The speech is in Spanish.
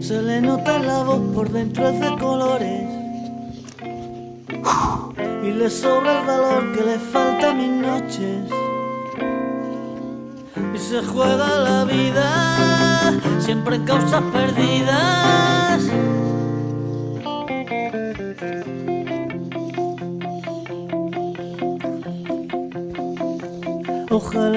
Se le nota la voz, por dentro es de colores y le sobra el valor que le falta a mis noches. Y se juega la vida siempre en causas perdidas. Ojalá